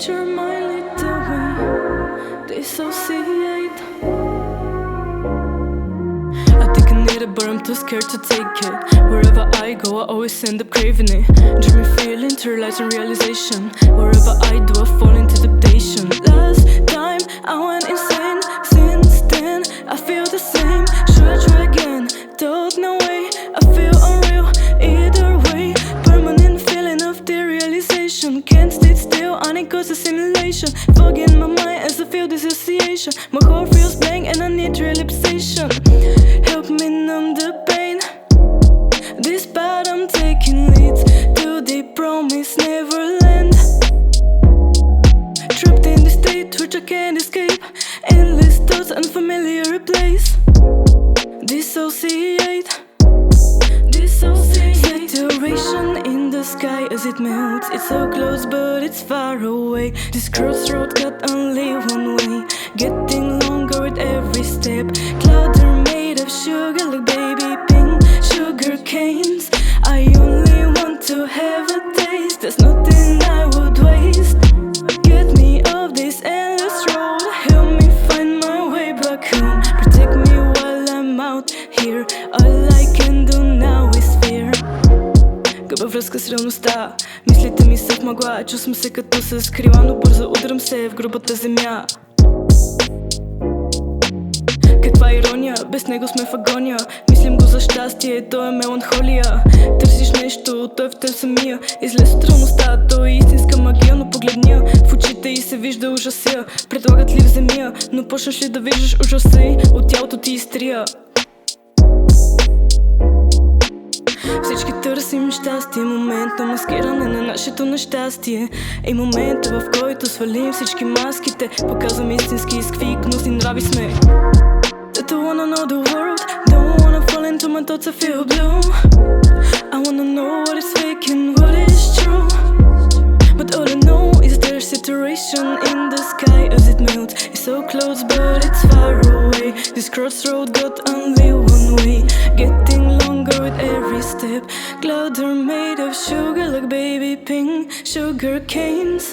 nature might lead the way, dissociate. I think I need it, but I'm too scared to take it. Wherever I go, I always end up craving it. Dreaming, feeling, realizing realization. Wherever I do, I fall into temptation. Last time I went insane, since then I feel the same. Should I try again? Don't know way, I feel unreal either way. Permanent feeling of derealization. Can't stay still, I need cause a simulation. Fogging my mind as I feel dissociation. My heart feels blank and I need relaxation. Help me numb the pain. This path I'm taking leads to the promised Neverland. Trapped in this state which I can't escape. Endless thoughts, unfamiliar place. Dissociate. Saturation in the sky as it melts. It's so close but it's far away. This crossroad got only one way, getting longer with every step. Clouds are made of sugar like baby pink sugar canes. I only want to have a taste. There's nothing I would waste. Get me off this endless road. Help me find my way back home. Protect me while I'm out here. All I can do now is fear. Гъба връзка с реалността. Мислите ми са в мъгла. Чувствам се като се скрила, но бързо удрям се в грубата земя. Каква ирония, без него сме в агония. Мислим го за щастие, то е меланхолия. Търсиш нещо, той в теб самия. Излез от реалността, то е истинска магия. Но погледня в очите и се вижда ужаса. Предлагат ли в земя, но почнеш ли да виждаш ужаса и от тялото ти изтрия. Всички търсим щастие, момент на маскиране на нашето нещастие. И момента, в който свалим всички маските, показвам истински с какви гнусни нрави сме. That I wanna know the world, don't wanna fall into my thoughts, I feel blue. I wanna know what is fake and what is true. But all I know is there's saturation in the sky as it melts. It's so close but it's far away. This crossroad got only one way, getting longer with every step. Clouds are made of sugar like baby pink sugar canes.